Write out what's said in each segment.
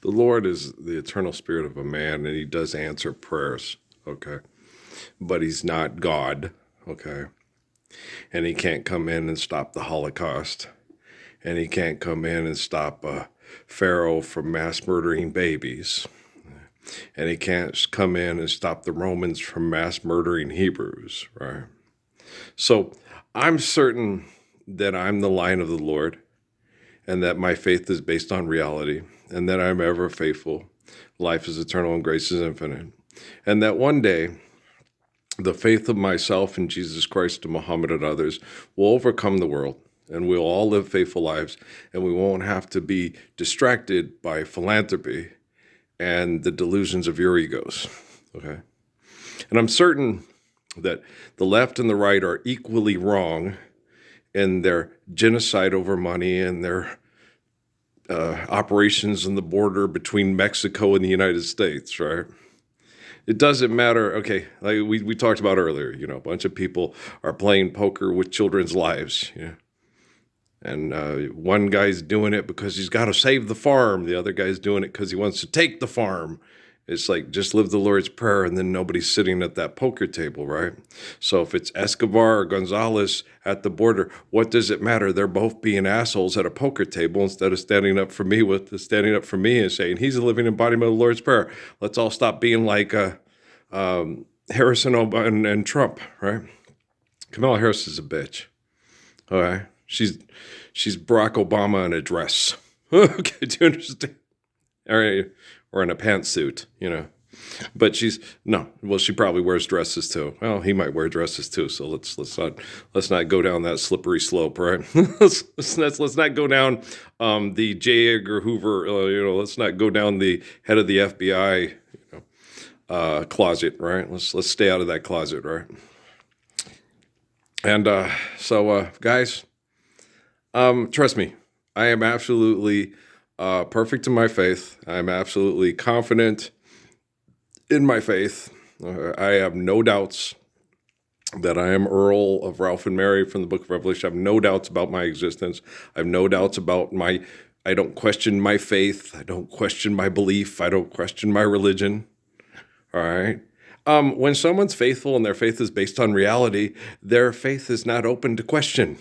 The Lord is the eternal spirit of a man, and he does answer prayers, okay? But he's not God, okay? And he can't come in and stop the Holocaust. And he can't come in and stop Pharaoh from mass murdering babies. And he can't come in and stop the Romans from mass murdering Hebrews, right? So I'm certain that I'm the line of the Lord, and that my faith is based on reality, and that I'm ever faithful. Life is eternal and grace is infinite. And that one day, the faith of myself in Jesus Christ and Muhammad and others will overcome the world, and we'll all live faithful lives, and we won't have to be distracted by philanthropy and the delusions of your egos, okay? And I'm certain that the left and the right are equally wrong in their genocide over money and their operations on the border between Mexico and the United States, right? It doesn't matter. Okay, like we talked about earlier, a bunch of people are playing poker with children's lives, and one guy's doing it because he's got to save the farm. The other guy's doing it because he wants to take the farm. It's like, just live the Lord's Prayer, and then nobody's sitting at that poker table, right? So if it's Escobar or Gonzalez at the border, what does it matter? They're both being assholes at a poker table instead of standing up for me and saying, he's a living embodiment of the Lord's Prayer. Let's all stop being like Harrison and Trump, right? Kamala Harris is a bitch, all right? She's Barack Obama in a dress. Okay, do you understand? All right. Or in a pantsuit, but she probably wears dresses too. Well, he might wear dresses too. So let's not go down that slippery slope, right? let's not go down the J. Edgar Hoover. Let's not go down the head of the FBI closet, right? Let's stay out of that closet, right? And guys, trust me, I am absolutely perfect in my faith. I'm absolutely confident in my faith. I have no doubts that I am Earl of Ralph and Mary from the book of Revelation. I have no doubts about my existence. I have no doubts about I don't question my faith. I don't question my belief. I don't question my religion. All right. When someone's faithful and their faith is based on reality, their faith is not open to question.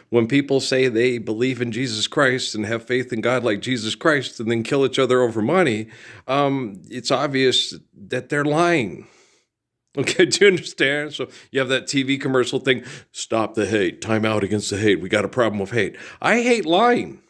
When people say they believe in Jesus Christ and have faith in God like Jesus Christ and then kill each other over money, it's obvious that they're lying. Okay, do you understand? So you have that TV commercial thing, stop the hate, time out against the hate. We got a problem with hate. I hate lying.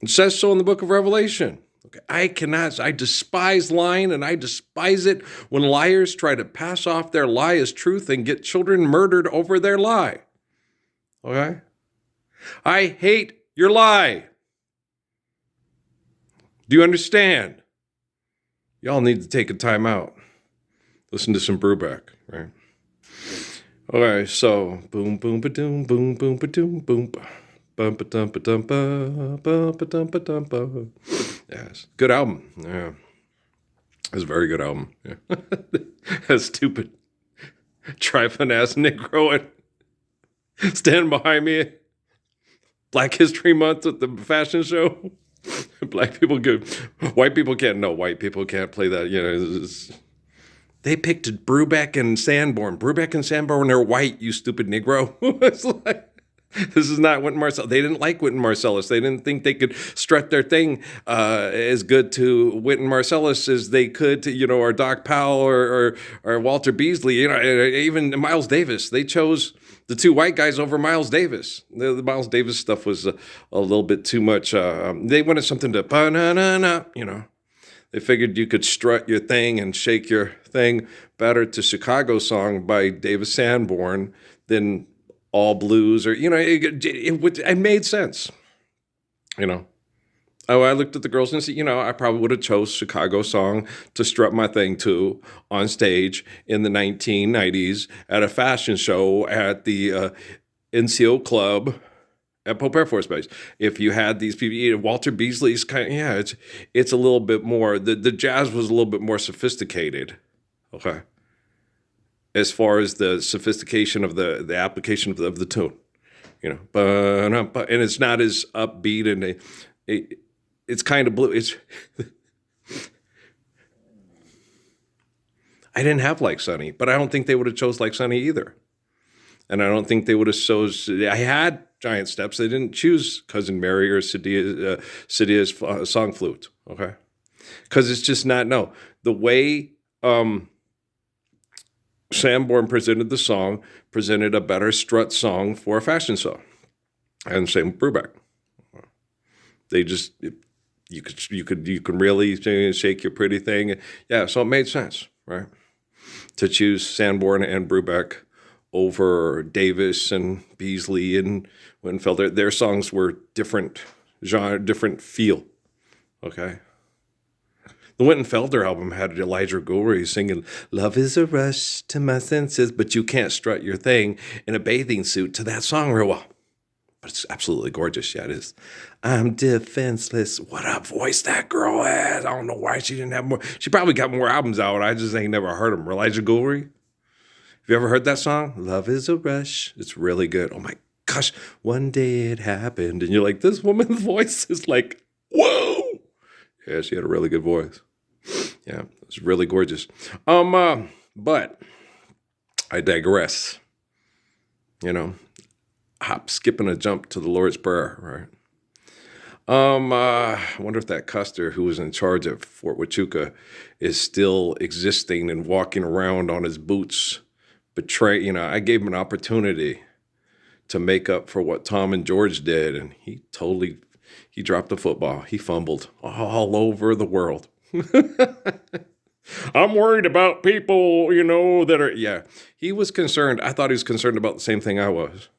It says so in the book of Revelation. Okay, I despise lying, and I despise it when liars try to pass off their lie as truth and get children murdered over their lie. Okay? I hate your lie. Do you understand? Y'all need to take a time out. Listen to some Brubeck, right? Okay, so boom, boom, ba-doom, boom, boom, ba-doom, boom, bum, ba-dum, ba-dum, ba, ba-dum, ba-dum, ba. Yes, good album. Yeah, it's a very good album. Yeah. That stupid trifling-ass Negro and stand behind me. Black History Month at the fashion show. Black people good. White people can't. No, white people can't play that. They picked Brubeck and Sanborn. Brubeck and Sanborn are white, you stupid Negro. It's like, this is not Wynton Marsalis. They didn't like Wynton Marsalis. They didn't think they could strut their thing as good to Wynton Marsalis as they could to, or Doc Powell or Walter Beasley, even Miles Davis. They chose the two white guys over Miles Davis. The Miles Davis stuff was a little bit too much. They wanted something to, ba-na-na-na. They figured you could strut your thing and shake your thing better to Chicago Song by Davis Sanborn than All Blues, or it made sense. I looked at the girls and said, I probably would have chose Chicago Song to strut my thing to on stage in the 1990s at a fashion show at the NCO Club at Pope Air Force Base. If you had these people, Walter Beasley's it's a little bit more, the jazz was a little bit more sophisticated, okay, as far as the sophistication of the application of the tune, and it's not as upbeat and it's kind of blue. I didn't have Like Sunny, but I don't think they would have chose Like Sunny either. And I don't think they would have chose. I had Giant Steps. They didn't choose Cousin Mary or Cydia's song flute. Okay, because it's just not no the way Sanborn presented the song, presented a better strut song for a fashion show, and same with Brubeck. They just you can really shake your pretty thing, yeah. So it made sense, right, to choose Sanborn and Brubeck over Davis and Beasley and Winfelder. Their songs were different genre, different feel. Okay. The Winton-Felder album had Elijah Goury singing, "Love is a rush to my senses," but you can't strut your thing in a bathing suit to that song real well. But it's absolutely gorgeous. Yeah, it is. I'm defenseless. What a voice that girl has. I don't know why she didn't have more. She probably got more albums out. I just ain't never heard them. Elijah Goury. Have you ever heard that song? Love is a rush. It's really good. Oh my gosh. One day it happened. And you're like, this woman's voice is like, whoa. Yeah, she had a really good voice. Yeah, it's really gorgeous. But I digress. You know, hop, skip, and a jump to the Lord's Prayer, right? I wonder if that Custer who was in charge of Fort Huachuca is still existing and walking around on his boots. I gave him an opportunity to make up for what Tom and George did, and he dropped the football. He fumbled all over the world. I'm worried about people, that are, yeah. He was concerned. I thought he was concerned about the same thing I was.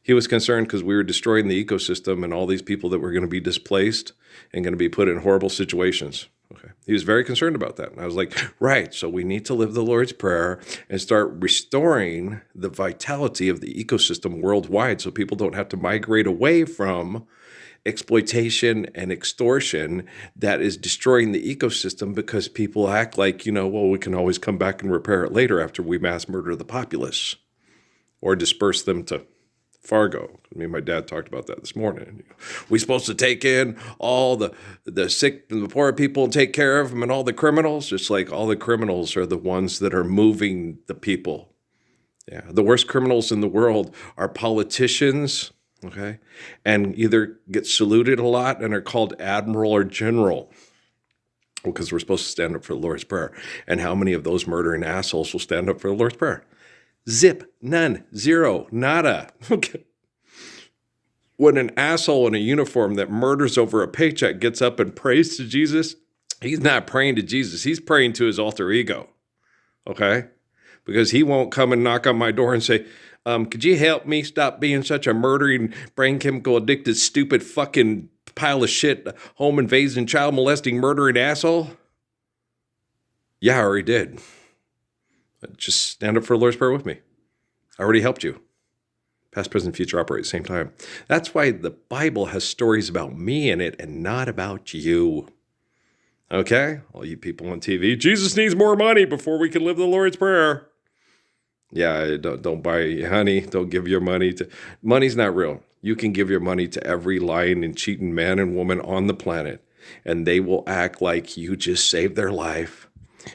He was concerned because we were destroying the ecosystem and all these people that were going to be displaced and going to be put in horrible situations. Okay. He was very concerned about that. And I was like, right, so we need to live the Lord's Prayer and start restoring the vitality of the ecosystem worldwide so people don't have to migrate away from exploitation and extortion that is destroying the ecosystem because people act like, we can always come back and repair it later after we mass murder the populace or disperse them to Fargo. My dad talked about that this morning. We're supposed to take in all the sick and the poor people and take care of them and all the criminals, just like all the criminals are the ones that are moving the people. Yeah, the worst criminals in the world are politicians, okay, and either get saluted a lot and are called admiral or general. Because we're supposed to stand up for the Lord's Prayer. And how many of those murdering assholes will stand up for the Lord's Prayer? Zip, none, zero, nada. Okay. When an asshole in a uniform that murders over a paycheck gets up and prays to Jesus, he's not praying to Jesus. He's praying to his alter ego, okay? Because he won't come and knock on my door and say, could you help me stop being such a murdering, brain chemical addicted, stupid fucking pile of shit, home invasion, child molesting, murdering asshole? Yeah, I already did. Just stand up for the Lord's Prayer with me. I already helped you. Past, present, future operate at the same time. That's why the Bible has stories about me in it and not about you. Okay? All you people on TV, Jesus needs more money before we can live the Lord's Prayer. Yeah, don't buy honey. Don't give your money to... Money's not real. You can give your money to every lying and cheating man and woman on the planet, and they will act like you just saved their life.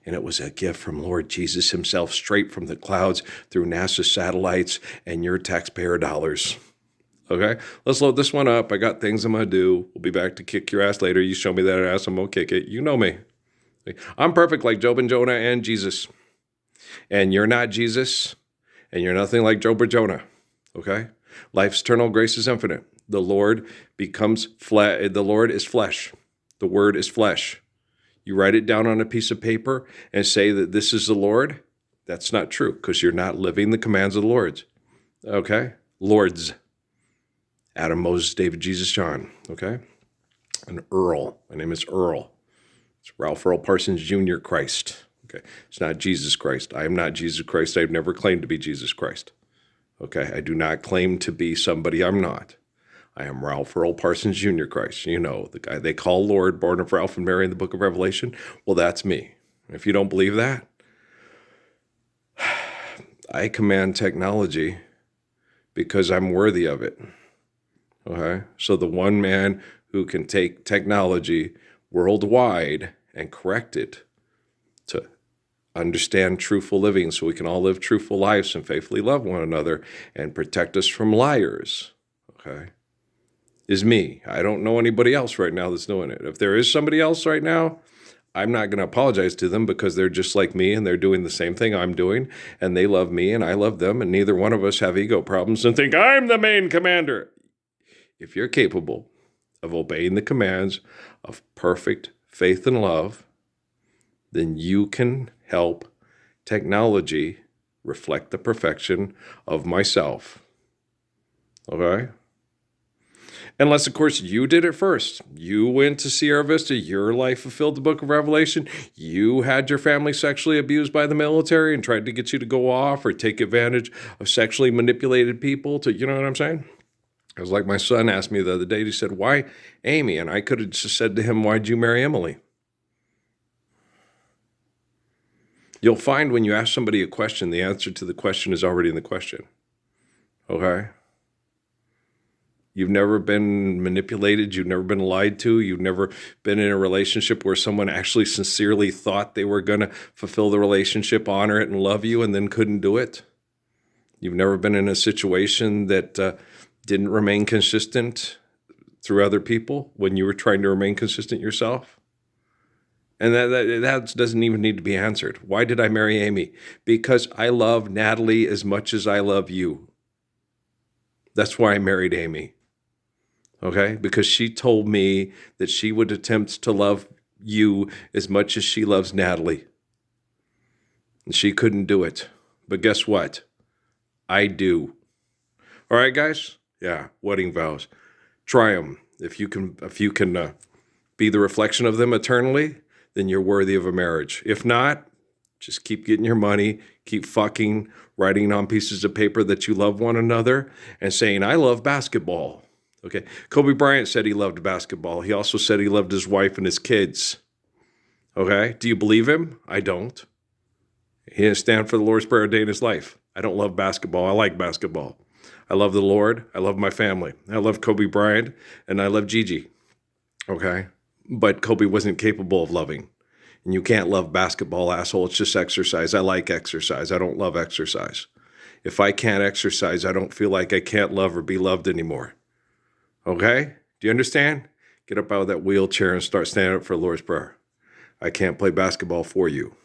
And it was a gift from Lord Jesus himself, straight from the clouds through NASA satellites and your taxpayer dollars. Okay, let's load this one up. I got things I'm going to do. We'll be back to kick your ass later. You show me that ass, I'm going to kick it. You know me. I'm perfect like Job and Jonah and Jesus. And you're not Jesus, and you're nothing like Job or Jonah. Okay? Life's eternal, grace is infinite. The Lord becomes flesh. The Lord is flesh. The word is flesh. You write it down on a piece of paper and say that this is the Lord. That's not true because you're not living the commands of the Lord. Okay? Lords. Adam, Moses, David, Jesus, John. Okay? And Earl. My name is Earl. It's Ralph Earl Parsons Jr. Christ. Okay? It's not Jesus Christ. I am not Jesus Christ. I've never claimed to be Jesus Christ. Okay? I do not claim to be somebody I'm not. I am Ralph Earl Parsons Jr. Christ. The guy they call Lord, born of Ralph and Mary in the book of Revelation. Well, that's me. If you don't believe that, I command technology because I'm worthy of it. Okay? So the one man who can take technology worldwide and correct it to understand truthful living so we can all live truthful lives and faithfully love one another and protect us from liars, okay, is me. I don't know anybody else right now that's doing it. If there is somebody else right now, I'm not going to apologize to them because they're just like me and they're doing the same thing I'm doing and they love me and I love them and neither one of us have ego problems and think I'm the main commander. If you're capable of obeying the commands of perfect faith and love, then you can help technology reflect the perfection of myself. Okay? Unless, of course, you did it first. You went to Sierra Vista. Your life fulfilled the book of Revelation. You had your family sexually abused by the military and tried to get you to go off or take advantage of sexually manipulated people to, you know what I'm saying? It was like my son asked me the other day, he said, why Amy? And I could have just said to him, why'd you marry Emily? You'll find when you ask somebody a question, the answer to the question is already in the question. Okay? You've never been manipulated. You've never been lied to. You've never been in a relationship where someone actually sincerely thought they were going to fulfill the relationship, honor it, and love you, and then couldn't do it. You've never been in a situation that didn't remain consistent through other people when you were trying to remain consistent yourself. And that doesn't even need to be answered. Why did I marry Amy? Because I love Natalie as much as I love you. That's why I married Amy. Okay? Because she told me that she would attempt to love you as much as she loves Natalie. And she couldn't do it. But guess what? I do. All right, guys? Yeah, wedding vows. Try them. If you can be the reflection of them eternally, then you're worthy of a marriage. If not, just keep getting your money, keep fucking, writing on pieces of paper that you love one another, and saying, I love basketball. Okay, Kobe Bryant said he loved basketball. He also said he loved his wife and his kids. Okay, do you believe him? I don't. He didn't stand for the Lord's Prayer a day in his life. I don't love basketball. I like basketball. I love the Lord. I love my family. I love Kobe Bryant, and I love Gigi. Okay? But Kobe wasn't capable of loving. And you can't love basketball, asshole. It's just exercise. I like exercise. I don't love exercise. If I can't exercise, I don't feel like I can't love or be loved anymore. Okay? Do you understand? Get up out of that wheelchair and start standing up for the Lord's Prayer. I can't play basketball for you.